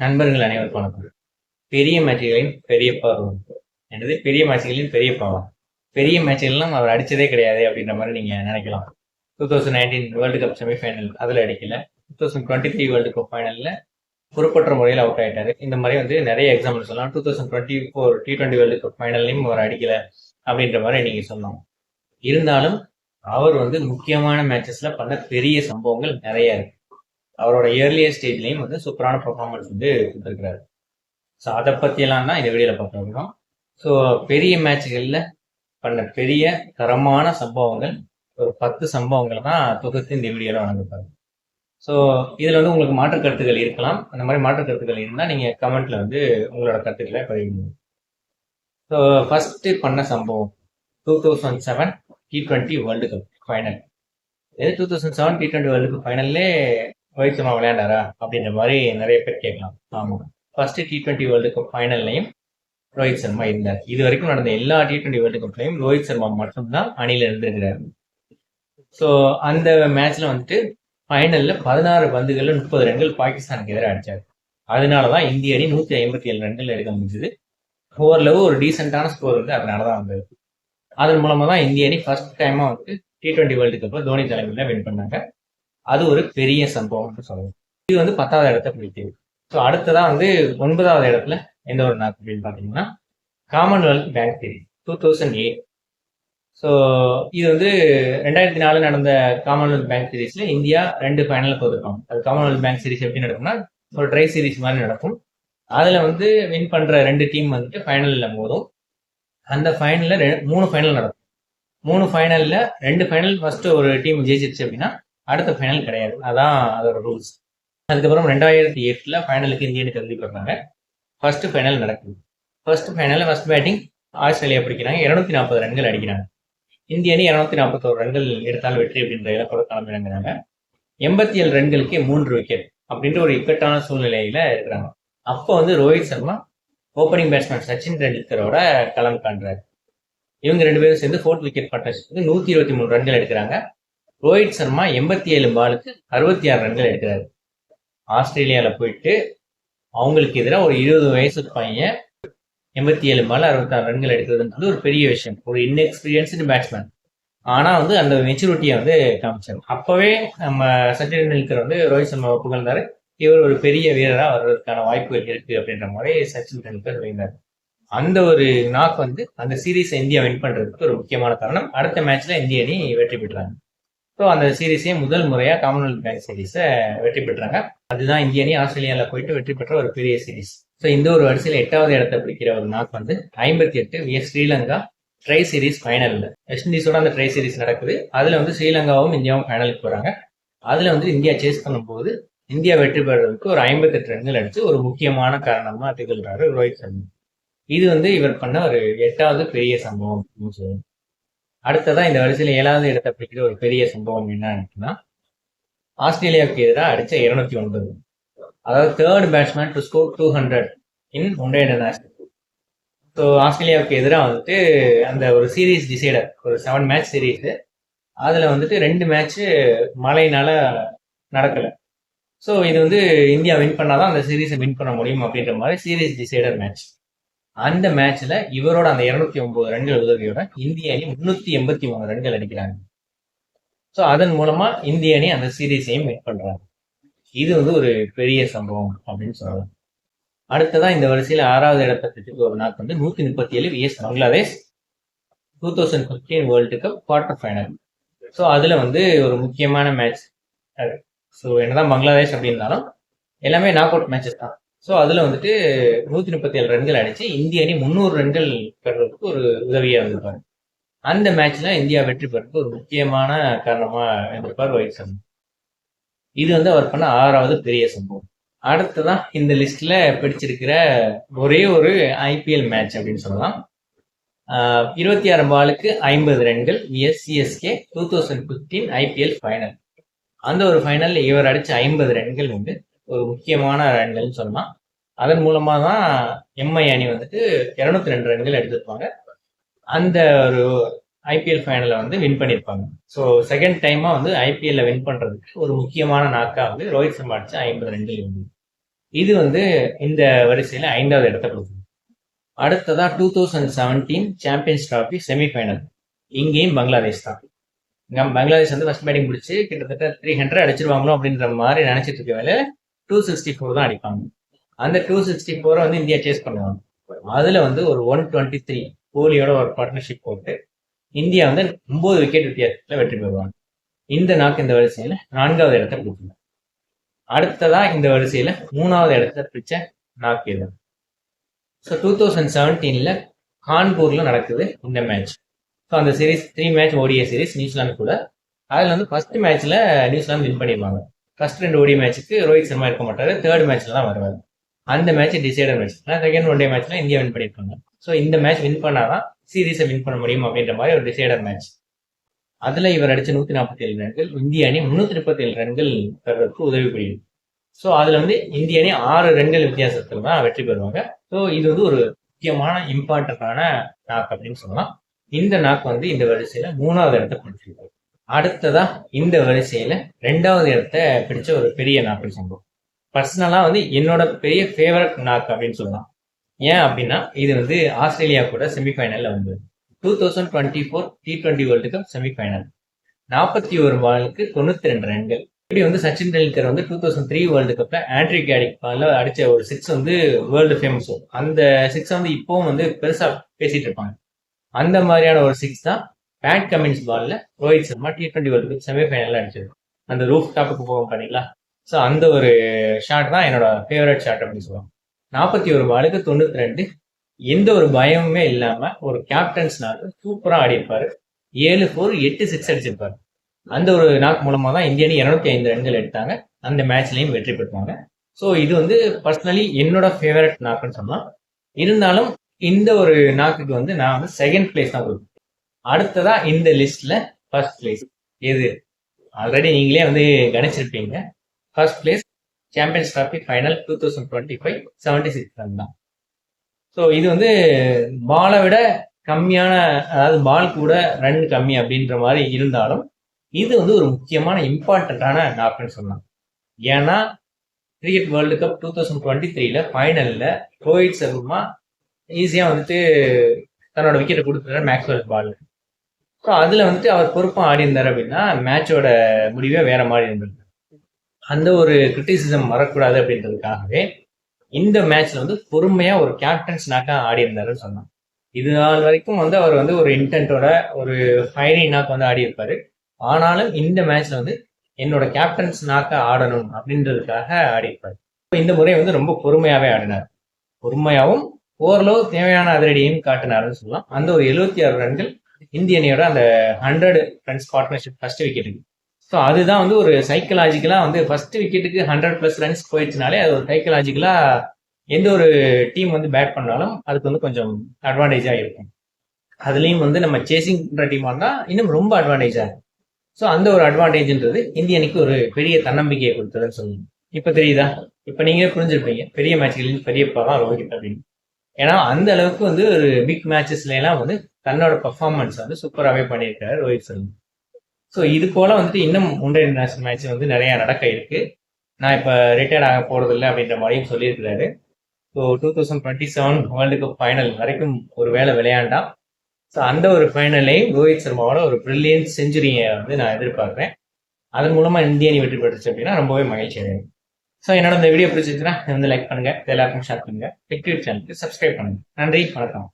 நண்பர்கள் அனைவருக்கும் வணக்கம். பெரிய மேட்சுகளின் பெரிய பருவம் என்னது பெரிய மேட்சுகளின் பெரிய பவர். பெரிய மேட்சுகள்லாம் அவர் அடிச்சதே கிடையாது அப்படின்ற மாதிரி நீங்க நினைக்கலாம். 2019 வேர்ல்டு கப் செமிஃபைனல் அதுல அடிக்கல. 2023 வேர்ல்டு கப் ஃபைனல்ல பொறுப்பற்ற முறையில் அவுட் ஆயிட்டாரு. இந்த மாதிரி வந்து நிறைய எக்ஸாம்பிள் சொல்லலாம். 2024 T20 வேர்ல்டு கப் ஃபைனல்லையும் அவர் அடிக்கல அப்படின்ற மாதிரி நீங்க சொல்லலாம். இருந்தாலும் அவர் வந்து முக்கியமான மேட்சஸ்ல பண்ண பெரிய சம்பவங்கள் நிறைய இருக்கு. அவரோட இயர்லியர் ஸ்டேஜ்லையும் வந்து சூப்பரான பெர்ஃபார்மன்ஸ் வந்து கொடுத்துருக்கிறாரு. ஸோ அதை பற்றியெல்லாம் தான் இந்த வீடியோவில் பார்க்க போகிறோம். ஸோ பெரிய மேட்ச்களில் பண்ண பெரிய தரமான சம்பவங்கள் ஒரு 10 சம்பவங்களை தான் தொகுத்து இந்த வீடியோவில் வழங்கப்பாரு. ஸோ இதில் வந்து உங்களுக்கு மாற்று கருத்துக்கள் இருக்கலாம். அந்த மாதிரி மாற்று கருத்துக்கள் இருந்தால் நீங்கள் கமெண்ட்ல வந்து உங்களோட கருத்துக்களை பதிவு. ஸோ ஃபர்ஸ்ட் பண்ண சம்பவம் 2007 T20 world cup final. 2007 T20 world cup ஃபைனல்லே ரோஹித் சர்மா விளையாண்டாரா அப்படின்ற மாதிரி நிறைய பேர் கேட்கலாம். ஆமாம், ஃபர்ஸ்ட் T20 வேர்ல்டு கப் ஃபைனல்லையும் ரோஹித் சர்மா இருந்தார். இது வரைக்கும் நடந்த எல்லா T20 வேர்ல்டு கப்லையும் ரோஹித் சர்மா மட்டும்தான் அணியில இருந்திருக்கிறார். ஸோ அந்த மேட்ச்ல வந்துட்டு ஃபைனல்ல 16 பந்துகள்ல 30 ரன்கள் பாகிஸ்தானுக்கு எதிராக அடிச்சார். அதனாலதான் இந்திய அணி 157 ரன்கள் எடுக்க முடிஞ்சது. ஓரளவு ஒரு டீசென்டான ஸ்கோர் வந்து அதனாலதான் வந்தது. அதன் மூலமா தான் இந்திய அணி ஃபர்ஸ்ட் டைமா வந்து T20 வேர்ல்டு கப்பை தோனி தலைமையில வின் பண்ணாங்க. அது ஒரு பெரிய சம்பவம் சொல்லணும். இது வந்து 10வது இடத்தை பிடித்தது. ஸோ அடுத்ததான் வந்து 9வது இடத்துல எந்த ஒரு நாக்கு அப்படின்னு பார்த்தீங்கன்னா காமன்வெல்த் பேங்க் சீரிஸ் 2008. ஸோ இது வந்து 2004 நடந்த காமன்வெல்த் பேங்க் சீரீஸ்ல இந்தியா 2 ஃபைனல் தோத்துருப்பாங்க. அது காமன்வெல்த் பேங்க் சீரிஸ் எப்படி நடக்கும்னா ஒரு ட்ரை சீரிஸ் மாதிரி நடக்கும். அதுல வந்து வின் பண்ற 2 டீம் வந்துட்டு ஃபைனல்ல மோதும். அந்த ஃபைனல்ல 3 ஃபைனல் நடக்கும். 3 ஃபைனல்ல 2 ஃபைனல் ஃபர்ஸ்ட் ஒரு டீம் ஜெயிச்சிருச்சு அப்படின்னா அடுத்த ஃபைனல் கிடையாது. அதான் அதோட ரூல்ஸ். அதுக்கப்புறம் 2008 ஃபைனலுக்கு இந்திய அணி தகுதி பெறாங்க. ஃபர்ஸ்ட் ஃபைனல் நடக்குது. ஃபர்ஸ்ட் ஃபைனல்ல ஃபர்ஸ்ட் பேட்டிங் ஆஸ்திரேலியா பிடிக்கிறாங்க. 240 ரன்கள் அடிக்கிறாங்க. இந்திய அணி 241 ரன்கள் எடுத்தால் வெற்றி அப்படின்ற இலக்கோட களமிறங்குறாங்க. 87 ரன்களுக்கு 3 விக்கெட் அப்படின்ற ஒரு இக்கட்டான சூழ்நிலையில இருக்கிறாங்க. அப்போ வந்து ரோஹித் சர்மா ஓப்பனிங் பேட்ஸ்மேன் சச்சின் டெண்டுல்கரோட களம் காண்றாரு. இவங்க 2 பேரும் சேர்ந்து 4th விக்கெட் பார்ட்னர்ஷிப்புக்கு 123 ரன்கள் எடுக்கிறாங்க. ரோஹித் சர்மா 87 பாலுக்கு 66 ரன்கள் எடுக்கிறாரு. ஆஸ்திரேலியால போயிட்டு அவங்களுக்கு எதிராக ஒரு 20 வயசு பையன் 87 பால் 66 ரன்கள் எடுக்கிறதுன்றது ஒரு பெரிய விஷயம். ஒரு இன்எக்ஸ்பீரியன்ஸ்டு பேட்ஸ்மேன். ஆனா வந்து அந்த மெச்சூரிட்டியை வந்து காமிச்சாரு. அப்பவே நம்ம சச்சின் டெண்டுல்கர் வந்து ரோஹித் சர்மா புகழ்ந்தாரு. இவர் ஒரு பெரிய வீரரா வர்றதுக்கான வாய்ப்புகள் இருக்கு அப்படின்ற மாதிரி சச்சின் டெண்டுல்கர் சொல்லியிருந்தாரு. அந்த ஒரு நாக் வந்து அந்த சீரீஸ் இந்தியா வின் பண்றதுக்கு ஒரு முக்கியமான காரணம். அடுத்த மேட்ச்ல இந்திய அணி வெற்றி பெற்றாங்க. ஸோ அந்த சீரீஸே முதல் முறையா காமன்வெல்த் பேங்க் சீரீஸை வெற்றி பெற்றாங்க. அதுதான் இந்திய அணி ஆஸ்திரேலியாவில் போயிட்டு வெற்றி பெற்ற ஒரு பெரிய சீரீஸ். ஸோ இந்த ஒரு வரிசையில் 8வது இடத்தை பிடிக்கிற ஒரு நாக் வந்து 58 விஎஸ் ஸ்ரீலங்கா ட்ரை சீரீஸ் ஃபைனல்ல வெஸ்ட் இண்டீஸோட அந்த ட்ரை சீரீஸ் நடக்குது. அதுல வந்து ஸ்ரீலங்காவும் இந்தியாவும் ஃபைனலுக்கு போறாங்க. அதுல வந்து இந்தியா சேஸ் பண்ணும்போது இந்தியா வெற்றி பெறதுக்கு ஒரு 58 ரன்கள் அடிச்சு ஒரு முக்கியமான காரணமா திகழ்றாரு ரோஹித் சர்மா. இது வந்து இவர் பண்ண ஒரு 8வது பெரிய சம்பவம் அப்படின்னு சொல்லுவாங்க. அடுத்ததான் இந்த வரிசையில் 7வது இடத்தை பிடிக்கிற ஒரு பெரிய சம்பவம் என்னன்னா ஆஸ்திரேலியாவுக்கு எதிராக அடிச்ச 209. அதாவது 3rd batsman to score 200 in one day international. So ஆஸ்திரேலியாவுக்கு எதிராக வந்துட்டு அந்த ஒரு சீரீஸ் டிசைடர் ஒரு 7 மேட்ச் சீரீஸ். அதுல வந்துட்டு 2 மேட்ச் மழையினால நடக்கல. ஸோ இது வந்து இந்தியா வின் பண்ணாதான் அந்த சீரீஸை வின் பண்ண முடியும் அப்படின்ற மாதிரி சீரீஸ் டிசைடர் மேட்ச். அந்த மேட்ச்ல இவரோட அந்த 209 ரன்கள் உதவியோட இந்திய அணி 383 ரன்கள் அடிக்கிறாங்க. ஸோ அதன் மூலமா இந்திய அணி அந்த சீரீஸையும் வின் பண்றாங்க. இது வந்து ஒரு பெரிய சம்பவம் அப்படின்னு சொல்லலாம். அடுத்ததான் இந்த வரிசையில 6வது இடத்துக்கு ஒரு நாள் வந்து 137 vs Bangladesh 2015 world cup quarter final. So அதுல வந்து ஒரு முக்கியமான மேட்ச். ஸோ என்னதான் பங்களாதேஷ் அப்படின்னாலும் எல்லாமே நாக் அவுட் மேட்சஸ் தான். ஸோ அதுல வந்துட்டு 137 ரன்கள் அடிச்சு இந்திய அணி 300 ரன்கள் பெறதுக்கு ஒரு உதவியா இருந்திருப்பாரு. அந்த மேட்ச்ல இந்தியா வெற்றி பெறதுக்கு ஒரு முக்கியமான காரணமா இருந்திருப்பார் ரோஹித் சர்மா. இது வந்து அவர் பண்ண 6வது பெரிய சம்பவம். அடுத்ததான் இந்த லிஸ்ட்ல பிடிச்சிருக்கிற ஒரே ஒரு ஐபிஎல் மேட்ச் அப்படின்னு சொல்லலாம். 26 பாலுக்கு 50 ரன்கள் சிஎஸ்கே 2015 ஐபிஎல் ஃபைனல். அந்த ஒரு ஃபைனல்ல இவர் அடிச்ச 50 ரன்கள் வந்து ஒரு முக்கியமான ரன்கள்னு சொல்லலாம். அதன் மூலமா தான் எம்ஐ அணி வந்துட்டு 202 ரன்கள் எடுத்திருப்பாங்க. அந்த ஒரு ஐபிஎல் ஃபைனலை வந்து வின் பண்ணியிருப்பாங்க. ஸோ செகண்ட் டைமா வந்து ஐபிஎல்ல வின் பண்றதுக்கு ஒரு முக்கியமான நாக்கா வந்து ரோஹித் சர்மா அடிச்ச 50 ரன்கள் இருந்தது. இது வந்து இந்த வரிசையில 5வது இடத்தை கொடுக்குது. அடுத்ததா 2017 சாம்பியன்ஸ் டிராஃபி செமிஃபைனல். இங்கேயும் பங்களாதேஷ் தான். பங்களாதேஷ் வந்து ஃபர்ஸ்ட் பேட்டிங் முடிச்சு கிட்டத்தட்ட 300 அடிச்சிருவாங்களோ அப்படின்ற மாதிரி நினைச்சிட்டு இருக்க வேலை 264 தான் அடிப்பாங்க. அந்த 264 வந்து இந்தியா சேஸ் பண்ணுவாங்க. அதுல வந்து ஒரு 123 கோலியோட ஒரு பார்ட்னர்ஷிப் போட்டு இந்தியா வந்து 9 விக்கெட் வித்தியாசத்துல வெற்றி பெறுவாங்க. இந்த நாக்கு இந்த வரிசையில 4வது இடத்தை பிடிக்கும். அடுத்ததா இந்த வரிசையில 3வது இடத்தை பிடிச்ச நாக்கு இது. ஸோ 2017 கான்பூர்ல நடக்குது இந்த மேட்ச். ஸோ அந்த series 3 match ODI series New Zealand கூட. அதில் வந்து ஃபர்ஸ்ட் மேட்ச்ல நியூசிலாந்து வின் பண்ணிடுவாங்க. ஃபர்ஸ்ட் 2 ஓடி மேட்ச்சுக்கு ரோஹித் சர்மா இருக்க மாட்டாரு, 3rd மேட்ச்ல தான் வருவார். அந்த match decider match. Second one day மேட்ச்ல இந்தியா வின் பண்ணியிருக்காங்க. ஸோ இந்த மேட்ச் வின் பண்ணாதான் சீரீஸை வின் பண்ண முடியும் அப்படின்ற மாதிரி ஒரு டிசைடர் மேட்ச். அதுல இவர் அடிச்ச 147 ரன்கள் இந்திய அணி 337 ரன்கள் பெறறதுக்கு உதவி புரியுது. ஸோ அதுல வந்து இந்திய அணி 6 ரன்கள் வித்தியாசத்துல தான் வெற்றி பெறுவாங்க. ஸோ இது வந்து ஒரு முக்கியமான இம்பார்ட்டன்டான நாக் அப்படின்னு சொல்லலாம். இந்த நாக் வந்து இந்த வரிசையில 3வது இடத்தை பிடிச்சிருக்கு. அடுத்ததா இந்த வரிசையில 2வது இடத்தை பிடிச்ச ஒரு பெரிய நாக்குன்னு சொல்லுவோம். பர்சனலா வந்து என்னோட பெரிய ஃபேவரட் நாக் அப்படின்னு சொல்லலாம். ஏன் அப்படின்னா இது வந்து ஆஸ்திரேலியா கூட செமிஃபைனல்ல வந்து 2024 T20 வேர்ல்டு கப் செமிஃபைனல் 41 பாலுக்கு 92 ரன்கள். இப்படி வந்து சச்சின் டெண்டுல்கர் வந்து 2003 வேர்ல்டு கப்ல ஆண்ட்ரி கேடிக் பால்ல அடிச்ச ஒரு 6 வந்து வேர்ல்டு ஃபேமஸ். அந்த 6 வந்து இப்பவும் வந்து பெருசா பேசிட்டு இருப்பாங்க. அந்த மாதிரியான ஒரு 6 தான் பேட் கமின்ஸ் பால்ல Rohit Sharma T20 world cup செமிஃபைனல்ல அடிச்சது. அந்த ரூஃப் டாப்புக்கு போகும் பண்ணீங்களா. ஸோ அந்த ஒரு ஷாட் தான் என்னோட ஃபேவரட் ஷாட் அப்படின்னு சொல்லுவாங்க. 41 பாலுக்கு 92, எந்த ஒரு பயமுமே இல்லாம ஒரு கேப்டன்ஸ்னால சூப்பரா ஆடி இருப்பாரு. 7-4 8 6 அடிச்சிருப்பாரு. அந்த ஒரு நாக் மூலமா தான் இந்திய அணி 205 ரன்கள் எடுத்தாங்க. அந்த மேட்ச்லயும் வெற்றி பெற்றாங்க. ஸோ இது வந்து பர்சனலி என்னோட ஃபேவரட் நாக்குன்னு சொல்லலாம். இருந்தாலும் இந்த ஒரு நாக்குக்கு வந்து நான் வந்து செகண்ட் பிளேஸ் தான் கொடுப்பேன். அடுத்ததா இந்த லிஸ்ட்ல ஃபர்ஸ்ட் பிளேஸ் எது ஆல்ரெடி நீங்களே வந்து கணிச்சிருப்பீங்க. First place Champions Trophy final 2025 76 run தான். ஸோ இது வந்து பாலை விட கம்மியான, அதாவது பால் கூட ரன் கம்மி அப்படின்ற மாதிரி இருந்தாலும் இது வந்து ஒரு முக்கியமான இம்பார்ட்டன்டான நாக்குன்னு சொல்லலாம். ஏன்னா கிரிக்கெட் வேர்ல்டு கப் 2023 ஃபைனல்ல ரோஹித் சர்மா ஈஸியா வந்துட்டு தன்னோட விக்கெட்டை கொடுத்துட்டாரு மேக்ஸ்வெல் பால். ஸோ அதுல வந்துட்டு அவர் பொறுப்பா ஆடி இருந்தார் அப்படின்னா மேட்சோட முடிவே வேற மாதிரி இருந்தது. அந்த ஒரு கிரிட்டிசிசம் வரக்கூடாது அப்படின்றதுக்காகவே இந்த மேட்ச்ல வந்து பொறுமையா ஒரு கேப்டன்ஸ் நாக்கா ஆடி இருந்தாருன்னு சொன்னான். இது நாள் வரைக்கும் வந்து அவர் வந்து ஒரு இன்டென்ட்டோட ஒரு ஃபைனல் நாக்கு வந்து ஆடி இருப்பாரு. ஆனாலும் இந்த மேட்ச்ல வந்து என்னோட கேப்டன்ஸ் நாக்கா ஆடணும் அப்படின்றதுக்காக ஆடி இருப்பாரு. இந்த முறை வந்து ரொம்ப பொறுமையாவே ஆடினார். பொறுமையாவும் ஓரளவு தேவையான அதிரடியும் காட்டினாருன்னு சொல்லலாம். அந்த ஒரு 76 ரன்கள் இந்திய அணியோட அந்த 100 ரன்ஸ் பார்ட்னர்ஷிப் ஃபர்ஸ்ட் விக்கெட்டுக்கு. ஸோ அதுதான் வந்து ஒரு சைக்கலாஜிக்கலா வந்து ஃபர்ஸ்ட் விக்கெட்டுக்கு 100+ ரன்ஸ் போயிடுச்சுனாலே அது ஒரு சைக்கலாஜிக்கலா எந்த ஒரு டீம் வந்து பேட் பண்ணாலும் அதுக்கு வந்து கொஞ்சம் அட்வான்டேஜா இருக்கும். அதுலயும் வந்து நம்ம சேசிங் பண்ற டீமா இருந்தா இன்னும் ரொம்ப அட்வான்டேஜா இருக்கும். ஸோ அந்த ஒரு அட்வான்டேஜ்ன்றது இந்திய அணிக்கு ஒரு பெரிய தன்னம்பிக்கையை கொடுத்ததுன்னு சொல்லணும். இப்ப தெரியுதா? இப்ப நீங்களே புரிஞ்சிருப்பீங்க பெரிய மேட்ச்களின் பெரியப்பா தான் ரோஹித் அப்படின்னு. ஏன்னா அந்த அளவுக்கு வந்து ஒரு பிக் மேட்சஸ்ல எல்லாம் வந்து தன்னோட பர்ஃபார்மன்ஸ் வந்து சூப்பராகவே பண்ணியிருக்காரு ரோஹித் சர்மா. ஸோ இது போல வந்துட்டு இன்னும் ஒன்றிய இன்டர்நேஷனல் மேட்ச் வந்து நிறைய நடக்க இருக்கு. நான் இப்போ ரிட்டையர்ட் ஆக போறது இல்லை அப்படின்ற மாதிரியும் சொல்லியிருக்கிறாரு. ஸோ 2027 வேர்ல்டு கப் ஃபைனல் வரைக்கும் ஒரு வேளை விளையாண்டா. ஸோ அந்த ஒரு ஃபைனலையும் ரோஹித் சர்மாவோட ஒரு பிரில்லியன்ட் செஞ்சுரியை வந்து நான் எதிர்பார்க்குறேன். அதன் மூலமா இந்திய அணி வெற்றி பெற்றுச்சு அப்படின்னா ரொம்பவே மகிழ்ச்சி அடையும். ஸோ என்னோட இந்த வீடியோ பிடிச்சிருச்சுன்னா வந்து லைக் பண்ணுங்க, எல்லாருக்கும் ஷேர் பண்ணுங்க, டெக் டியூப் சேனலுக்கு சப்ஸ்கிரைப் பண்ணுங்க. நன்றி, வணக்கம்.